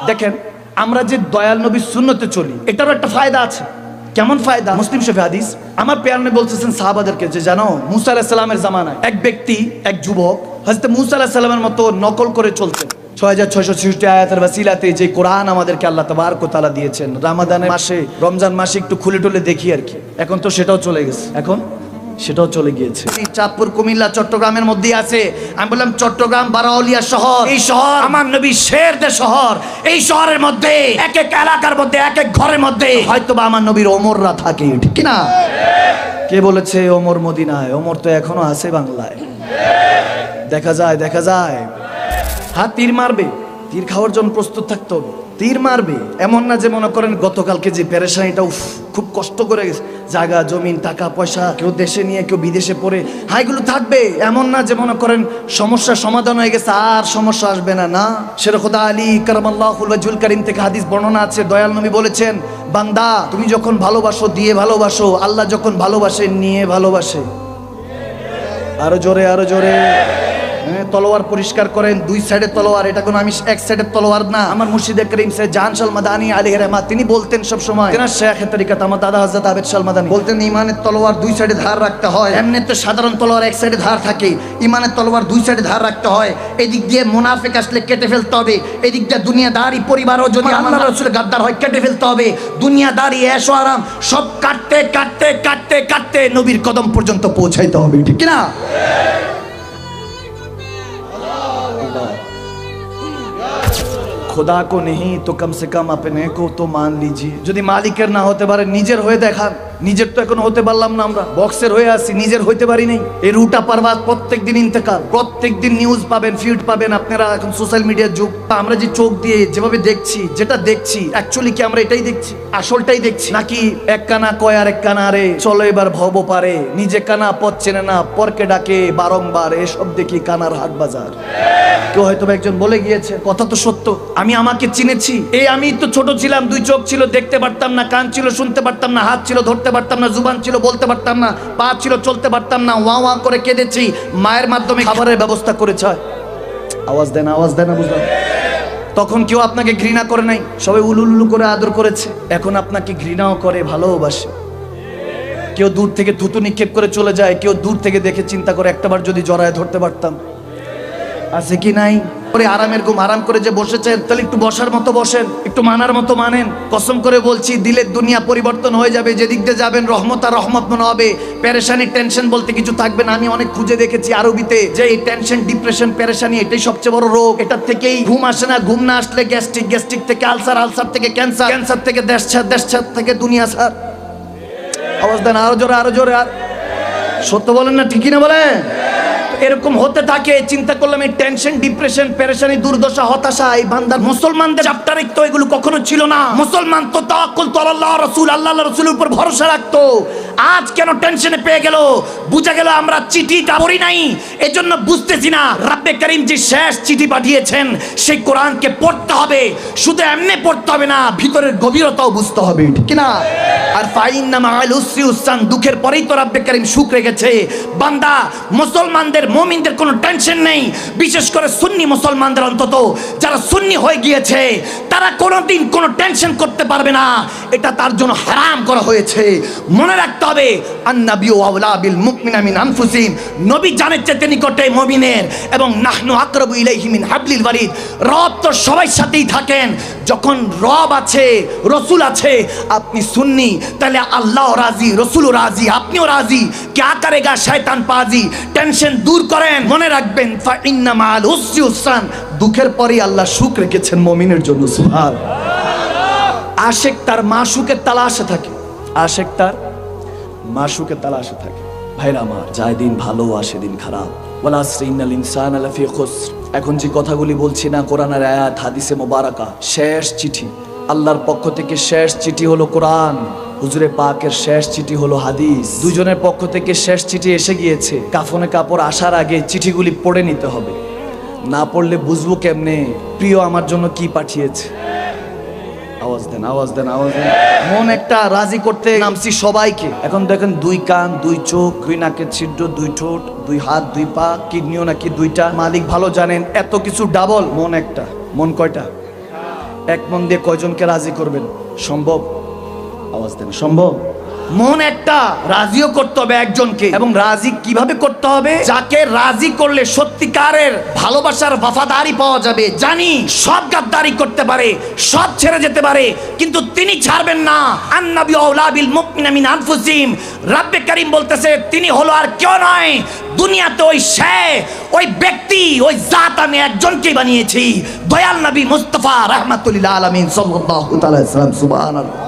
দেখেন আমরা যে দয়াল নবীর সুন্নতে চলি এটারও একটা ফায়দা আছে। কেমন ফায়দা? মুসলিম শরীফে হাদিস, আমার প্রিয় নবী বলতেছেন সাহাবাদেরকে যে জানো মুসা আলাইহিস সালামের জামানায় এক ব্যক্তি, এক যুবক হযরত মুসা আলাইহিস সালামের মতো নকল করে চলতেন। 6666 আয়াতের ওসিলাতে যে কোরআন আমাদেরকে আল্লাহ তাবারক ওয়া তাআলা দিয়েছেন রমাদানের মাসে, রমজান মাসে একটু খুলে টুলে দেখি আর কি। এখন তো সেটাও চলে গেছে, এখন সেটাও চলে গিয়েছে। চাঁদপুর, কুমিল্লা, চট্টগ্রামের মধ্যে আছে। আমি বললাম চট্টগ্রাম বারাউলিয়া শহর, এই শহর আমার নবী শেরদের শহর। এই শহরের মধ্যে এক এক এলাকার মধ্যে এক এক ঘরের মধ্যে হয়তোবা আমার নবীর ওমররা থাকে, ঠিক কি না? কে বলেছে ওমর মদিনায়? ওমর তো এখনো আছে বাংলায়, দেখা যায় দেখা যায়। হ্যাঁ, তীর মারবে, তীর খাওয়ার জন্য প্রস্তুত থাকতে হবে। তীর মারবে এমন না যে মনে করেন গতকালকে যে পেরেশানিটা খুব কষ্ট করে গেছে, জায়গা জমিন টাকা পয়সা, কেউ দেশে নিয়ে কেউ বিদেশে পড়ে, হ্যাঁ এগুলো থাকবে। এমন না যে মনে করেন সমস্যার সমাধান হয়ে গেছে আর সমস্যা আসবে না, না। শের খোদা আলী কারামাল্লাহুল ওয়াজহুল কারীম থেকে হাদিস বর্ণনা আছে, দয়াল নবী বলেছেন, বান্দা তুমি যখন ভালোবাসো দিয়ে ভালোবাসো, আল্লাহ যখন ভালোবাসে নিয়ে ভালোবাসে। আরো জোরে আরো জোরে। তলোয়ার পরিষ্কার করেন, দুই সাইডে তলোয়ার, এটা কোনো আমি এক সাইডের তলোয়ার না। আমার মুর্শিদে করিম সে জাহান শাহ মাদানী আলাইহির রহমাত তিনি বলতেন সব সময়, তেনার শেখে তরিকত আমার দাদা হযরত আবেদ শাহ মাদানী বলতেন, ইমানের তলোয়ার দুই সাইডে ধার রাখতে হয়। এমনি তো সাধারণ তলোয়ার এক সাইডে ধার থাকে, ইমানের তলোয়ার দুই সাইডে ধার রাখতে হয়। এদিক দিয়ে মুনাফিক আসলে কেটে ফেলতে হবে, এদিক দিয়ে দুনিয়াদারি পরিবারও যদি আল্লাহর রাসূলের গাদ্দার হয় কেটে ফেলতে হবে। দুনিয়াদারি এশো আরাম সব কাটতে কাটতে কাটতে কাটতে নবীর কদম পর্যন্ত পৌঁছাইতে হবে, ঠিক কি না? खुदा को नहीं तो कम से कम अपने को तो मान लीजिए। যদি মালিকের না হতে পারে নিজের হয়ে দেখান। নিজের তো এখন হতে পারলাম না, আমরা বক্সের হয়ে আছি, নিজের হইতে পারি নাই। এই রুটা পারবাদ প্রত্যেকদিন ইন্তেকাল, প্রত্যেকদিন নিউজ পাবেন, ফিড পাবেন। আপনারা এখন সোশ্যাল মিডিয়ার যুগ, আমরা যে চোখ দিয়ে যেভাবে দেখছি, যেটা দেখছি অ্যাকচুয়ালি কি আমরা এটাই দেখছি, আসলটাই দেখছি নাকি এক কানা কয় আর এক কানা রে চলো এবার ভব পারে, নিজে কানা পথ চেনে না পরকে ডাকে বারংবার, এসব দেখি কানার হাট বাজার। কেউ হয়তো একজন বলে গিয়েছে, কথা তো সত্য, আমি আমাকে চিনেছি। এই আমি তো ছোট ছিলাম, দুই চোখ ছিল দেখতে পারতাম না, কান ছিল শুনতে পারতাম না, হাত ছিল ধরতে পারতাম না, জুবান ছিল বলতে পারতাম না, পা ছিল চলতে পারতাম না, ওয়া ওয়া করে কেঁদেছি, মায়ের মাধ্যমে খাবারের ব্যবস্থা করেছে। আওয়াজ দেন আওয়াজ দেন, বুঝলাম। তখন কেউ আপনাকে ঘৃণা করে নাই, সবাই উলুলু করে আদর করেছে। এখন আপনাকে ঘৃণাও করে, ভালোবাসে। কেউ দূর থেকে থুতু নিক্ষেপ করে চলে যায়, কেউ দূর থেকে দেখে চিন্তা করে একটাবার যদি জড়ায় ধরতে পারতাম। আছে কি নাই? পরে আরামের ঘুম আরাম করে যে বসেছেন, তাহলে একটু বসার মতো বসেন, একটু মানার মতো মানেন। কসম করে বলছি, দিলের দুনিয়া পরিবর্তন হয়ে যাবে। যেদিক দিয়ে যাবেন রহমত আর রহমত মনে হবে, পেরেশানি টেনশন বলতে কিছু থাকবে না। আমি অনেক খুঁজে দেখেছি আরবিতে যে এই টেনশন, ডিপ্রেশন, পেরেশানি এটাই সবচেয়ে বড় রোগ। এটার থেকেই ঘুম আসে না, ঘুম না আসলে গ্যাস্ট্রিক, গ্যাস্ট্রিক থেকে আলসার, আলসার থেকে ক্যান্সার, ক্যান্সার থেকে দেশ ছাড়, দেশ ছাড় থেকে দুনিয়া ছাড়। আওয়াজ দেন আরো জোরে আরো জোরে। আর সত্য বলেন না, ঠিকই না বলেন? এরকম হতে থাকে। চিন্তা করলাম এই টেনশন, ডিপ্রেশন, পেরেশানি, দুর্দশা, হতাশা এই বান্দার, মুসলমানদের চ্যাপ্টারে তো এগুলো কখনো ছিল না। মুসলমান তো তাওয়াক্কুল তো আল্লাহ রাসূল, আল্লাহ রাসূলের উপর ভরসা রাখতো। আজ কেন টেনশনে পেয়ে গেল? বুঝা গেল আমরা চিঠিটা পড়ি নাই, এজন্য বুঝতেছি না। রব্বে করিম যে শেষ চিঠি পাঠিয়েছেন সেই কোরআনকে পড়তে হবে, শুধু এমনি পড়তে হবে না, ভিতরের গভীরতাও বুঝতে হবে, ঠিক না? আর ফাইন্না মাআল উসরি ইউসরান, দুঃখের পরেই তো রব্বে করিম সুখ রেখেছে। বান্দা মুসলমানদের, মুমিনদের কোনো টেনশন নেই। বিশেষ করে সুন্নি মুসলমানদের, অন্তত যারা সুন্নি হয়ে গিয়েছে তারা কোনোদিন কোনো টেনশন করতে পারবে না। এটা তার জন্য হারাম করা হয়েছে। মনে রাখতে হবে, আন-নাবিয়্যু আওলা বিল মুমিনিনা মিন আনফুসিহিম, নবী জানের চেয়ে নিকটে মুমিনের, এবং নাহনু আকরাবু ইলাইহি মিন হাবলিল ওয়ারিদ, রব তো সবার সাথেই থাকেন। যখন রব আছে, রসুল আছে, আপনি সুন্নি, তাহলে আল্লাহ রাজি, রসুলও রাজি, আপনিও রাজি। क्या करेगा শয়তান পাজি। টেনশন দূর করেন, মনে রাখবেন ফাইন্না মাআল উসরি ইউসরান, দুঃখের পরেই আল্লাহ সুখ রেখেছেন মুমিনের জন্য। সুবহানাল্লাহ। আশিক তার মাশুকের তালাশে থাকে, আশিক তার মাশুকের তালাশে থাকে। ভাইরা আমার, যায় দিন ভালো আসে দিন খারাপ। ওয়াল আসরি ইন্নাল ইনসানা লাফি খুসর। এখন যে কথাগুলি বলছি না, কোরআনের আয়াত, হাদিসে মোবারকা, শেষ চিঠি আল্লাহর পক্ষ থেকে। শেষ চিঠি হলো কোরআন, হুজুরে পাকের শেষ চিঠি হলো হাদিস। দুজনের পক্ষ থেকে শেষ চিঠি এসে গিয়েছে। কাফনে কাপড় আসার আগে চিঠিগুলি পড়ে নিতে হবে, না পড়লে বুঝবো কেমনে প্রিয় আমার জন্য কি পাঠিয়েছে। আওয়াজ দেন আওয়াজ দেন আওয়াজ দেন। মন একটা রাজি করতে নামছি সবাইকে। এখন দেখেন, দুই কান, দুই চোখ, দুই নাকের ছিদ্র, দুই ঠোঁট, দুই হাত, দুই পা, কিডনিও নাকি দুইটা, মালিক ভালো জানেন। এত কিছু ডাবল, মন একটা। মন কয়টা? এক মন দিয়ে কয়জনকে রাজি করবেন? সম্ভব? আওয়াজ দেন, সম্ভব? মন একটা, রাজিও করতে হবে একজনকে। এবং রাজি কিভাবে করতে হবে? যাকে রাজি করলে সত্যিকারের ভালোবাসার ওয়াফাদারি পাওয়া যাবে। জানি সব গাদ্দারি করতে পারে, সব ছেড়ে যেতে পারে, কিন্তু তিনি ছাড়বেন না। আন-নাবী আওলা বিল মুমিনিনা মিন আনফুসিহিম, রব্বে কারীম বলতেছে তিনি হলো আর কেউ নয়, দুনিয়াতে ওই ব্যক্তি, ওই জাত আমি একজনকেই বানিয়েছি, দয়াল নবী মুস্তাফা রাহমাতুল লিল আলামিন সাল্লাল্লাহু তাআলা আলাইহি ওয়াসাল্লাম। সুবহানাল্লাহ।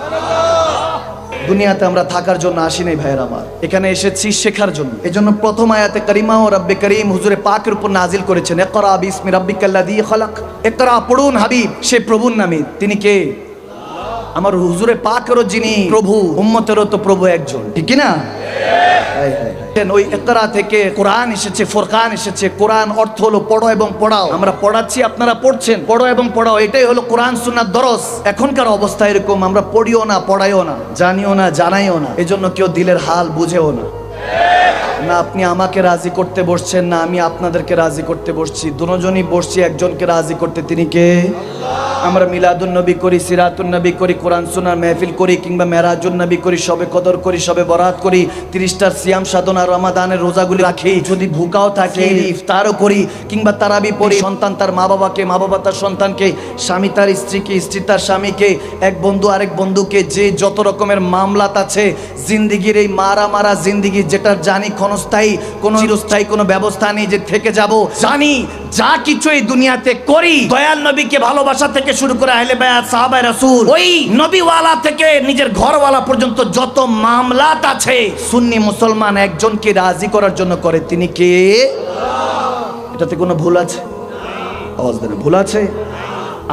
দুনিয়াতে আমরা থাকার জন্য আসি নাই ভাইয়ের আমার, এখানে এসেছি শেখার জন্য। এজন্য প্রথম আয়াতে কারিমা ও রব্বে করিম হুজুরে পাকের উপর নাজিল করেছেন, ইকরা বিসমি রাব্বিকাল্লাযী খালাক। ইকরা পড়ুন হাবিব, সে প্রভুর নামে। তিনি কে? আমার হুজুরে পাকেরও যিনি প্রভু, উম্মতেরও তো প্রভু একজন, ঠিক কি না? ওই ইকরা থেকে কোরআন এসেছে, ফুরকান এসেছে। কোরআন অর্থ হলো পড়ো এবং পড়াও। আমরা পড়াচ্ছি, আপনারা পড়ছেন, পড়ো এবং পড়াও, এটাই হলো কোরআন সুন্নাত দরস। এখনকার অবস্থা এরকম, আমরা পড়িও না, পড়াইও না, জানিও না, জানাইও না, এজন্য কেউ দিলের হাল বুঝেও না। না আপনি আমাকে রাজি করতে বসছেন, না আমি আপনাদেরকে রাজি করতে বসছি, দুজনই বসছি একজনকে রাজি করতে। তিনি কে? আমরা মিলাদুন নবী করি, সিরাতুন নবী করি, কোরআন সুন্নাহর মেহফিল করি, কিংবা মেরাজুন নবী করি, সবে কদর করি, সবে বরাত করি, 30টার সিয়াম সাধনা, রমাদানের রোজাগুলি রাখি, যদি ভুকাও থাকে ইফতারও করি, কিংবা তারাবি পড়ি। সন্তান তার মা বাবাকে, মা বাবা তার সন্তানকে, স্বামী তার স্ত্রীকে, স্ত্রী তার স্বামীকে, এক বন্ধু আরেক বন্ধুকে, যে যত রকমের মামলাত আছে জিন্দিগির, এই মারা জিন্দিগি, যেটা জানি ক্ষণস্থায়ী, কোনো চিরস্থায়ী কোনো ব্যবস্থা নেই যে থেকে যাব, জানি যা কিছু এই দুনিয়াতে করি দয়াল নবীকে ভালোবাসা থেকে শুরু করে আহলে বায়াত, সাহাবায়ে রাসূল, ওই নবীওয়ালা থেকে নিজের ঘরওয়ালা পর্যন্ত যত মামলাত আছে, সুন্নি মুসলমান একজনকে রাজি করার জন্য করে। তিনি কে? এটাতে কোনো ভুল আছে? আওয়াজ দেন, ভুল আছে?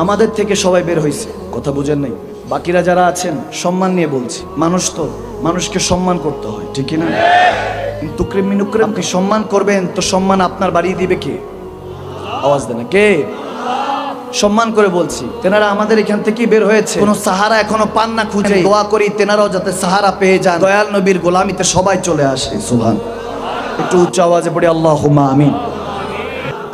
আমাদের থেকে সবাই বের হয়েছে, কথা বুঝেন নাই? বাকিরা যারা আছেন, সম্মান নিয়ে বলছি, মানুষ তো, মানুষকে সম্মান করতে হয়, ঠিক না? তুকরিম মিনুকরিম, আপনি সম্মান করবেন তো সম্মান আপনার বাড়িয়ে দিবে কে? আওয়াজ দেন, কে? সম্মান করে বলছি, তেনারা আমাদের এখান থেকেই বের হয়েছে, কোনো সাহারা এখনো পান না, খুঁজে দোয়া করি তেনারাও যাতে সাহারা পেয়ে যান, দয়াল নবীর গোলামিতে সবাই চলে আসে। সুবহান। একটু উচ্চ আওয়াজে পড়ি আল্লাহুম্মা আমিন।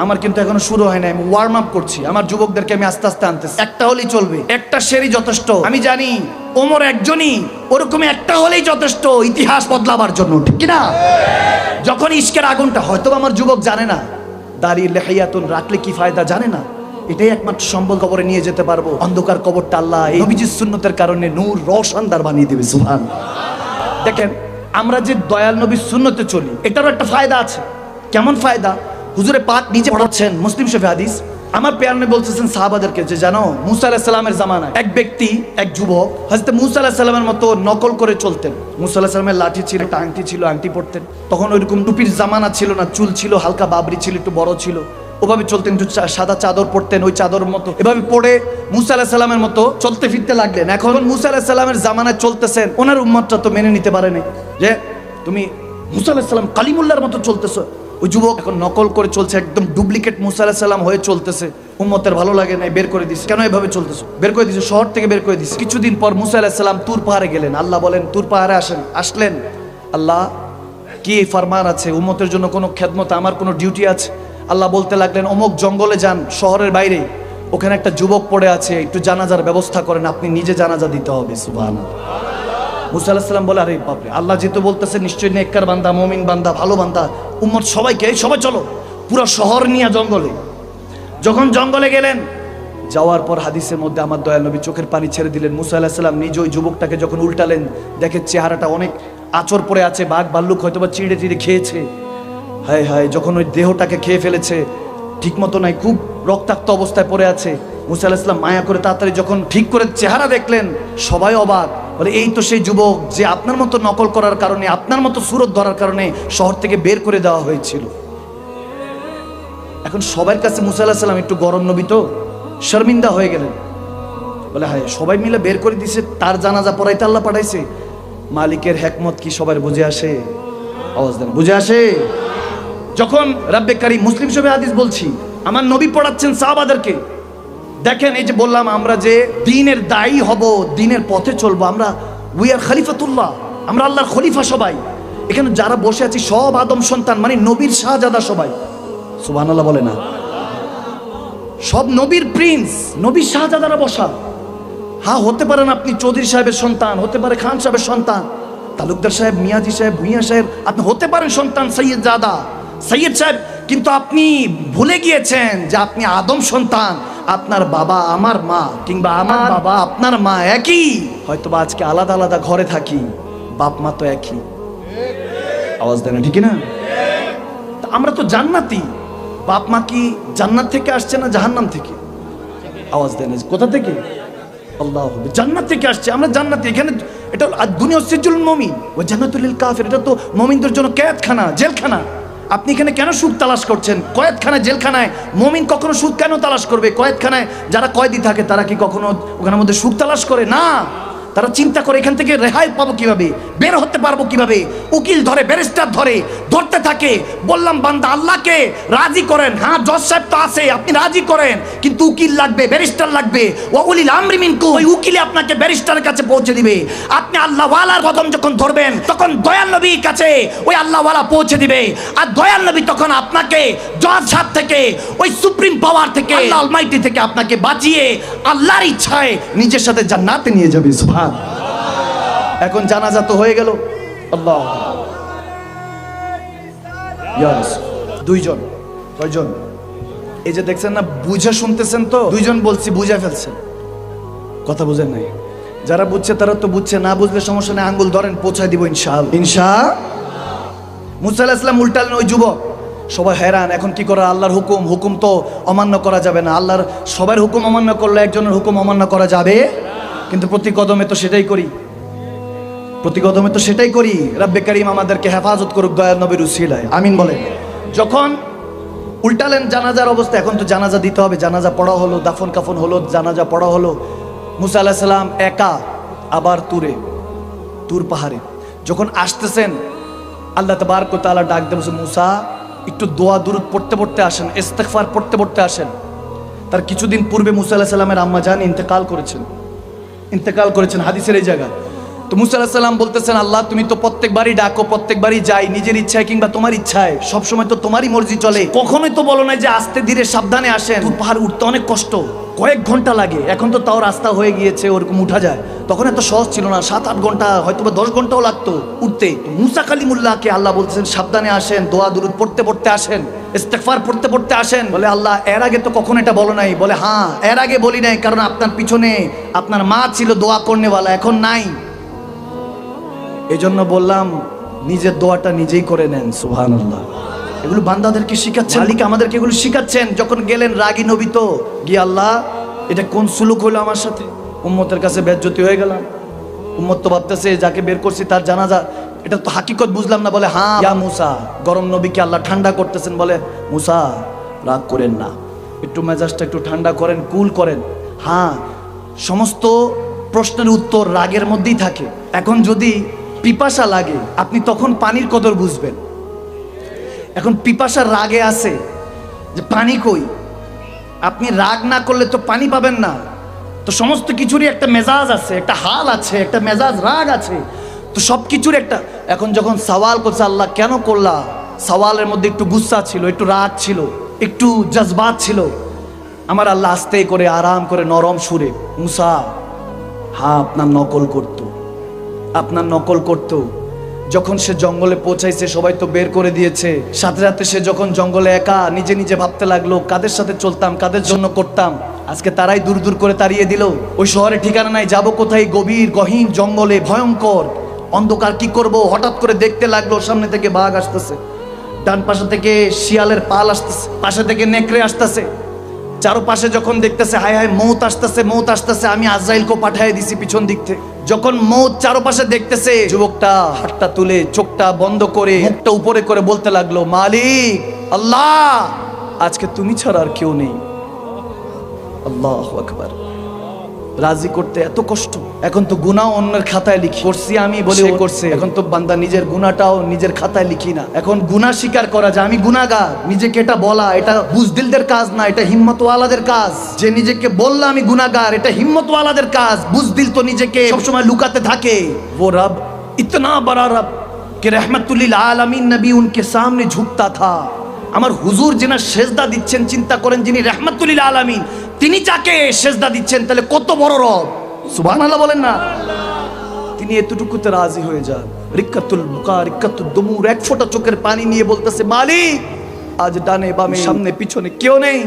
আমার কিন্তু এখনো শুরু হয় না, আমি ওয়ার্ম আপ করছি। আমার যুবকদেরকে আমি আস্তে আস্তে আনতেছি। একটা হলেই চলবে, একটা শেরই যথেষ্ট। আমি জানি ওমর একজনই, ওরকমই একটা হলেই যথেষ্ট ইতিহাস বদলাবার জন্য, ঠিক না? যখন ইশকের আগুনটা, হয়তো আমার যুবক জানে না দাড়ি লেহাইয়াতুন রাখলে কি ফায়দা, জানে না, এটাই একমাত্র সম্বল কবরে নিয়ে যেতে পারবো। অন্ধকার কবরটা আল্লাহ এই নবীজির সুন্নতের কারণে নূর রওশনদার বানিয়ে দেবে। সুবহান। দেখেন আমরা যে দয়াল নবীর সুন্নতে চলি, এটারও একটা ফায়দা আছে। কেমন ফায়দা? হুজুরে পাক নিজে পড়াচ্ছেন, মুসলিম শরীফে হাদিস। আমার প্রিয় নবী বলতেছেন সাহাবাদেরকে যে জানো, মুসা আলাইহিস সালামের জামানায় এক ব্যক্তি, এক যুবক হযরত মুসা আলাইহিস সালামের মতো নকল করে চলতেন। মুসা আলাইহিস সালামের লাঠি ছিল, একটা আংটি ছিল, আংটি পরতেন। তখন ওইরকম টুপির জামানা ছিল না, চুল ছিল হালকা বাবরি ছিল, একটু বড় ছিল, ওভাবে চলতেন। একটু সাদা চাদর পরতেন, ওই চাদর মতো এভাবে পরে মুসা আলাইহিস সালামের মতো চলতে ফিরতে লাগলেন। এখন মুসা আলাইহিস সালামের জামানায় চলতেছেন, ওনার উম্মতটা তো মেনে নিতে পারেনি যে তুমি মুসা আলাইহিস সালাম কালিমুল্লাহর মতো চলতেছো। ওই যুবক এখন নকল করে চলছে, একদম ডুপ্লিকেট মুসা আলাইহিস সালাম হয়ে চলতেছে। উম্মতের ভালো লাগে না, বের করে দিছে। কেন এভাবে চলতেছো? বের করে দিছে, শহর থেকে বের করে দিছে। কিছুদিন পর মুসা আলাইহিস সালাম তুর পাহাড়ে গেলেন। আল্লাহ বলেন তুর পাহাড়ে আসলেন। আল্লাহ কি ফরমান আছে, উম্মতের জন্য কোনো খেদমত, আমার কোনো ডিউটি আছে? আল্লাহ বলতে লাগলেন অমুক জঙ্গলে যান, শহরের বাইরে, ওখানে একটা যুবক পড়ে আছে, একটু জানাজার ব্যবস্থা করেন, আপনি নিজে জানাজা দিতে হবে। সুবহানাল্লাহ। মুসা আলাইহিস সালাম বলে আরে বাপরে, আল্লাহ যেহেতু বলতেছে নিশ্চয়ই নেককার বান্দা, মুমিন বান্দা, ভালো বান্দা, উম্মত সবাইকে, সবাই চলো। পুরো শহর নিয়ে জঙ্গলে। যখন জঙ্গলে গেলেন, যাওয়ার পর হাদিসের মধ্যে আমার দয়াল নবী চোখের পানি ছেড়ে দিলেন। মুসা আলাইহিস সালাম নিজে ওই যুবকটাকে যখন উল্টালেন, দেখে চেহারাটা অনেক আঁচড় পড়ে আছে, বাঘ ভাল্লুক হয়তো বা চিড়ে চিড়ে খেয়েছে। হায় হায়, যখন ওই দেহটাকে খেয়ে ফেলেছে, ঠিক মতো নাই, খুব রক্তাক্ত অবস্থায় পড়ে আছে। মুসা আলাইহিস সালাম মায়া করে তাড়াতাড়ি যখন ঠিক করে চেহারা দেখলেন, সবাই অবাক, বলে এই তো সেই যুবক যে আপনার মতো নকল করার কারণে, আপনার মতো সুরত ধরার কারণে শহর থেকে বের করে দেওয়া হয়েছিল। এখন সবার কাছে মুসা আলাইহিস সালাম একটু গরম নবী তো, শর্মিন্দা হয়ে গেলেন। বলে হায়, সবাই মিলে বের করে দিছে, তার জানাজা পড়াইতে আল্লাহ পাঠাইছে। মালিকের হিকমত কি সবার বুঝে আসে? আওয়াজ দেন, বুঝে আসে? যখন রব্বে কারীম, মুসলিম শরীফে হাদিস বলছি, আমার নবী পড়াচ্ছেন সাহাবাদেরকে, দেখেন এই যে বললাম আমরা যে দ্বীনের দায়ী হব, দ্বীনের পথে চলবো, আমরা উই আর খলিফাতুল্লাহ, আমরা আল্লাহর খলিফা সবাই। এখানে যারা বসে আছি সব আদম সন্তান, মানে নবীর শাহজাদা সবাই। সুবহানাল্লাহ বলে না? সব নবীর প্রিন্স, নবীর শাহজাদারা বসা। হ্যাঁ, হতে পারেন আপনি চৌধুরী সাহেবের সন্তান, হতে পারে খান সাহেবের সন্তান, তালুকদার সাহেব, মিয়াজি সাহেব, ভুঁইয়া সাহেব, আপনি হতে পারেন সন্তান সৈয়দ জাদা, সৈয়দ সাহেব, কিন্তু আপনি ভুলে গিয়েছেন যে আপনি আদম সন্তান। আপনার বাবা আমার মা, কিংবা আমার বাবা আপনার মা একই। হয়তোবা আজকে আলাদা আলাদা ঘরে থাকি, বাপ মা তো একই। আওয়াজ দেন ঠিক না? আমরা তো জান্নাতি। বাপ মা কি জান্নাত থেকে আসছে না জাহান্নাম থেকে? আওয়াজ দেন কোথা থেকে? আল্লাহ, জান্নাত থেকে আসছে, আমরা জান্নাতি। এখানে এটা দুনিয়া সিজুল মুমিন ওয়া জান্নাতুল লিল কাফির, এটা তো মুমিনদের জন্য কয়েদখানা, জেলখানা। আপনি এখানে কেন সুখ তালাশ করছেন? কয়েদখানায়, জেলখানায় মুমিন কখনো সুখ কেন তালাশ করবে? কয়েদখানায় যারা কয়েদি থাকে তারা কি কখনো ওখানের মধ্যে সুখ তালাশ করে? না, তারা চিন্তা করে এখান থেকে রেহাই পাবো কিভাবে, বের হতে পারবো কিভাবে। উকিল ধরে, ব্যারিস্টার ধরে, ধরতে থাকে। বললাম বান্দা আল্লাহকে রাজি করেন। হ্যাঁ, জজ সাহেব তো আছে, আপনি রাজি করেন, কিন্তু উকিল লাগবে, ব্যারিস্টার লাগবে। ওয়াউলিল আমরি মিনকুম, ওই উকিলে আপনাকে ব্যারিস্টারের কাছে পৌঁছে দিবে। আপনি আল্লাহ ওয়ালার কদম যখন ধরবেন তখন দয়াল নবীর কাছে ওই আল্লাহ ওয়ালা পৌঁছে দিবে। আর দয়াল নবী তখন আপনাকে জজ সাহেব থেকে, ওই সুপ্রিম পাওয়ার থেকে, আল্লাহ অলমাইটি থেকে আপনাকে বাঁচিয়ে আল্লাহর ইচ্ছায় নিজের সাথে জান্নাতে নিয়ে যাবে। সুবহান। এখন জানাজা তো হয়ে গেল। আল্লাহ, দুইজন, কয়জন? এই যে দেখছেন না, বুঝে শুনতেছেন তো? দুইজন বলছি, বুঝে ফেলছেন, কথা বুঝেন নাই। যারা বুঝছে তারা তো বুঝছে, না বুঝলে সমস্যা নেই, আঙ্গুল ধরেন, পৌঁছায় দিব ইনশাআল্লাহ। মুসা আলাইহিস সালাম উল্টালেন ওই যুবক। সবাই হয়রান, এখন কি করা? আল্লাহর হুকুম তো অমান্য করা যাবে না। আল্লাহর সবার হুকুম অমান্য করলে একজনের হুকুম অমান্য করা যাবে? কিন্তু প্রতি কদমে তো সেটাই করি, প্রতি কদমে তো সেটাই করি। রব্বে কারীম আমাদেরকে হেফাজত করুক দয়াল নবীর উসিলায়, আমিন বলেন। যখন উল্টালেন জানাজার অবস্থা, এখন তো জানাজা দিতে হবে। জানাজা পড়া হলো, দাফন কাফন হলো, জানাজা পড়া হলো। মুসা আলাইহিস সালাম একা, আবার তুর পাহাড়ে যখন আসতেছেন, আল্লাহ তাবারক ওয়া তাআলা ডাক দেন, মুসা একটু দোয়া দুরূদ পড়তে পড়তে আসেন, ইস্তিগফার পড়তে পড়তে আসেন। তার কিছুদিন পূর্বে মুসা আলাইহিস সালামের আম্মা জান ইন্তেকাল করেছেন হাদিসের এই জায়গায়। তো মুসা আলাইহিস সালাম বলতেছেন, আল্লাহ তুমি তো প্রত্যেকবারই ডাকো, প্রত্যেকবারই যাই, নিজের ইচ্ছায় কিংবা তোমার ইচ্ছায়, সবসময় তো তোমারই মর্জি চলে। কখনোই তো বলো না যে আস্তে ধীরে সাবধানে আসেন। পাহাড় উঠতে অনেক কষ্ট, কয়েক ঘন্টা লাগে। এখন তো তাও রাস্তা হয়ে গিয়েছে, ওরকম উঠা যায়। তখন এত সহজ ছিল না, 7-8 ঘন্টা, হয়তো বা 10 ঘন্টাও লাগতো উঠতে। মুসা কালিমুল্লাহকে আল্লাহ বলতেছেন সাবধানে আসেন, দোয়া দুরূদ পড়তে পড়তে আসেন, ইস্তিগফার পড়তে পড়তে আসেন। বলে আল্লাহ এর আগে তো কখনো এটা বলো নাই। বলে হ্যাঁ, এর আগে বলি নাই, কারণ আপনার পিছনে আপনার মা ছিল দোয়া করনেওয়ালা, এখন নাই। এই জন্য বললাম নিজের দোয়াটা নিজেই করে নেন। সুবহানাল্লাহ। এগুলো বান্দাদেরকে শিখাচ্ছেন, মালিক আমাদেরকে এগুলো শিখাচ্ছেন। যখন গেলেন রাগী নবী তো গিয়ে, আল্লাহ এটা কোন সুলুক হলো আমার সাথে? উম্মতের কাছে বেজ্জতি হয়ে গেলাম। উম্মত তো ভাবতেছে যাকে বের করছি তার জানাজা, এটা তো হাকিকত বুঝলাম না। বলে হ্যাঁ ইয়া মুসা, গরম নবীকে আল্লাহ ঠান্ডা করতেছেন। বলে মুসা রাগ করেন না, একটু মেজাজটা একটু ঠান্ডা করেন, কুল করেন। হ্যাঁ, সমস্ত প্রশ্নের উত্তর রাগের মধ্যেই থাকে। এখন যদি পিপাসা লাগে আপনি তখন পানির কদর বুঝবেন। এখন পিপাসা রাগে আছে যে পানি কই, আপনি রাগ না করলে তো পানি পাবেন না। তো সমস্ত কিছুরই একটা মেজাজ আছে, একটা হাল আছে, একটা মেজাজ, রাগ আছে, তো সব কিছুর একটা। এখন যখন সওয়াল করছে আল্লাহ কেন করলা, সওয়ালের মধ্যে একটু গুসা ছিল, একটু রাগ ছিল, একটু জজবাত ছিল। আমার আল্লাহ আস্তে করে আরাম করে নরম সুরে, মুসা হ্যাঁ আপনার নকল করতো। যখন সে জঙ্গলে পৌঁছাইছে সবাই তো বের করে দিয়েছে, সাথে সাথে সে যখন জঙ্গলে একা নিজে নিজে ভাবতে লাগলো কাদের সাথে চলতাম, কাদের জন্য করতাম। আজকে তারাই দূর দূর করে তাড়িয়ে দিল। ওই শহরে ঠিকানা নাই, যাবো কোথায়? গভীর গহীন জঙ্গলে, ভয়ঙ্কর অন্ধকার, কি করব? হঠাৎ করে দেখতে লাগলো সামনে থেকে বাঘ আসতেছে, ডান পাশে থেকে শিয়ালের পাল আসতেছে, পাশে থেকে নেকড়ে আসতেছে। চারপাশে যখন দেখতেছে হায় হায় মৌত আসতেছে, আমি আজরাইলকে পাঠিয়ে দিছি পিছন দিক থেকে। যখন মৌত চারপাশে দেখতেছে, যুবকটা হাতটা তুলে চোখটা বন্ধ করে মুখটা উপরে করে বলতে লাগলো, মালিক আল্লাহ আজকে তুমি ছাড়া আর কেউ নেই। আল্লাহু আকবার। রাজি করতে এত কষ্ট। এখন তো গুনাহ অন্যের খাতায় লিখি, করছি আমি বলে ও করছে। এখন তো বান্দা নিজের গুনাহটাও নিজের খাতায় লিখি না। এখন গুনাহ স্বীকার করা যায় আমি গুনাহগার, নিজেকে এটা বলা এটা বুজদিলদের কাজ না, এটা হিম্মতওয়ালাদের কাজ। যে নিজেকে বললা আমি গুনাহগার, এটা হিম্মতওয়ালাদের কাজ। বুজদিল তো নিজেকে সবসময় লুকাতে থাকে। वो रब इतना बड़ा रब कि रहमतुल लिल आलमीन नबी उनके सामने झुकता था। আমার হুজুর যিনি সেজদা দিচ্ছেন, চিন্তা করেন, যিনি রাহমাতুল লিল আলামিন, তিনি যাকে সেজদা দিচ্ছেন, তাহলে কত বড় রব। সুবহানাল্লাহ বলেন না। তিনি এতটুকুতে রাজি হয়ে যান। রিক্কাতুল বুকা, রিক্কাতুদ দুমুর, এক ফোঁটা চোখের পানি নিয়ে বলতেছে, মালিক আজ ডানে বামে সামনে পিছনে কেউ নেই,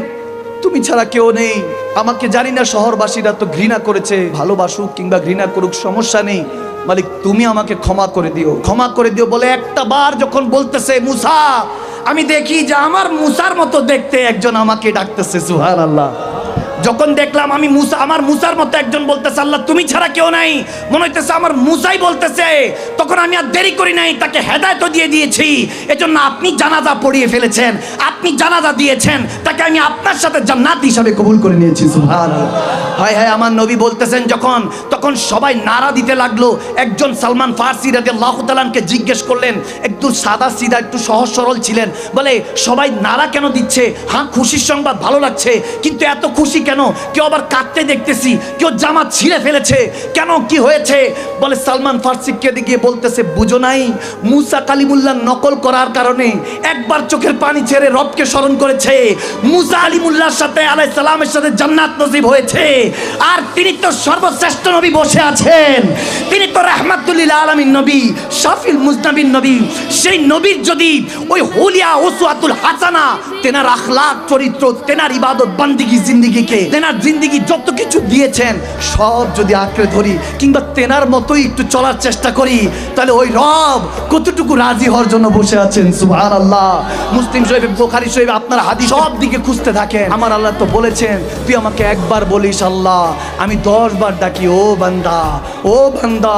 তুমি ছাড়া কেউ নেই। আমাকে জানি না শহরবাসীরা তো ঘৃণা করেছে, ভালোবাসুক কিংবা ঘৃণা করুক সমস্যা নেই, মালিক তুমি আমাকে ক্ষমা করে দিও, ক্ষমা করে দিও বলে একটা বার যখন বলতেছে মুসা, আমি দেখি যে আমার মুসার মতো দেখতে একজন আমাকে ডাকতেছে। সুবহানাল্লাহ। যখন দেখলাম আমি মুসা, আমার মুসার মতো একজন বলতেছে আল্লাহ তুমি ছাড়া কেউ নাই, মনে হইতেছে আমার মুসাই বলতেছে, তখন আমি আর দেরি করি নাই, তাকে হেদায়েত দিয়ে দিয়েছি। এজন্য আপনি জানাজা পড়িয়ে ফেলেছেন, আপনি জানাজা দিয়েছেন, তাকে আমি আপনার সাথে জান্নাত হিসাবে কবুল করে নিয়েছি। সুবহানাল্লাহ। হায় হায়, আমার নবী বলতেছেন যখন, তখন সবাই নারা দিতে লাগলো। একজন সালমান ফারসি রাদিয়াল্লাহু তাআলা আনকে জিজ্ঞেস করলেন, একটু সাদা সিধা একটু সহজ সরল ছিলেন, বলে সবাই নারা কেন দিচ্ছে? হ্যাঁ খুশির সংবাদ, ভালো লাগছে, কিন্তু এত খুশি কেন? কেউ আবার কাঁদতে দেখতেছি, কেউ জামা ছিঁড়ে ফেলেছে, কেন কি হয়েছে? বলে সালমান ফারসি কেঁদে গিয়ে বলতেছে, বুঝো নাই, মুসা কালিমুল্লাহ নকল করার কারণে একবার চোখের পানি ছেড়ে রবকে স্মরণ করেছে, মুসা কালিমুল্লাহর সাথে আলাইহিস সালামের সাথে জান্নাত নসিব হয়েছে। আর তিনি তো সর্বশ্রেষ্ঠ নবী বসে আছেন, তিনি তো রাহমাতুল লিল আলামিন নবী, শাফিউল মুজনাবিন নবী। সেই নবীর যদি ওই হুলিয়া উসওয়াতুল হাসানা, তেনার আখলাক চরিত্র, তেনার ইবাদত বান্দিগি জিন্দেগিকে, তেনার জিন্দেগি যত কিছু দিয়েছেন সব যদি আঁকড়ে ধরি কিংবা তেনার মতোই একটু চলার চেষ্টা করি, তাহলে ওই রব কতটুকু রাজি হওয়ার জন্য বসে আছেন। সুবহানাল্লাহ। মুসলিম শরীফে, বুখারী শরীফে আপনার হাদিস সব দিকে খুঁজতে থাকেন। আমার আল্লাহ তো বলেছেন, তুই আমাকে একবার বলিস আল্লাহ, আমি 10 বার ডাকি ও বান্দা, ও বান্দা।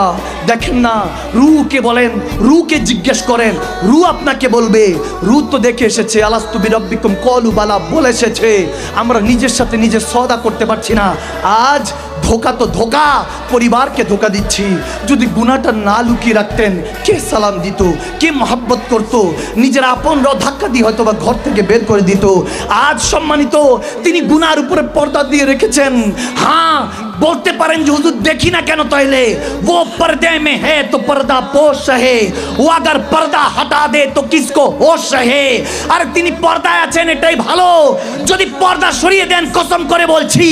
দেখেন না, রূহকে বলেন, রূহকে জিজ্ঞেস করেন, রূহ আপনাকে বলবে। রূহ তো দেখে এসেছে, আলাস্তু বিরাব্বিকুম ক্বালু বালা বলে এসেছে। আমরা নিজের সাথে নিজে সওদা করতে পারছি না। আজ ধোকা তো ধোকা, পরিবারকে ধোকা দিচ্ছি। যদি গুনাহটা না লুকিয়ে রাখতেন, কে সালাম দিত, কে মহব্বত করত? নিজের আপনরাও ধাক্কা দিয়ে হয়তো বা ঘর থেকে বের করে দিত। আজ সম্মানিত, তিনি গুনার উপরে পর্দা দিয়ে রেখেছেন। হ্যাঁ বলতে পারেন যে হুজুর দেখি না কেন, তাইলে वो पर्दे में है तो पर्दा पोश है, वो अगर पर्दा हटा दे तो किसको होश है। আর তিনি পর্দায় আছেন এটাই ভালো, যদি পর্দা সরিয়ে দেন কসম করে বলছি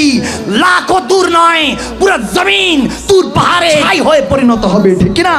লাখো দূর নয়, পুরো জমিন তুর পাহাড়ে ছাই হয়ে পরিণত হবে, ঠিক কি না?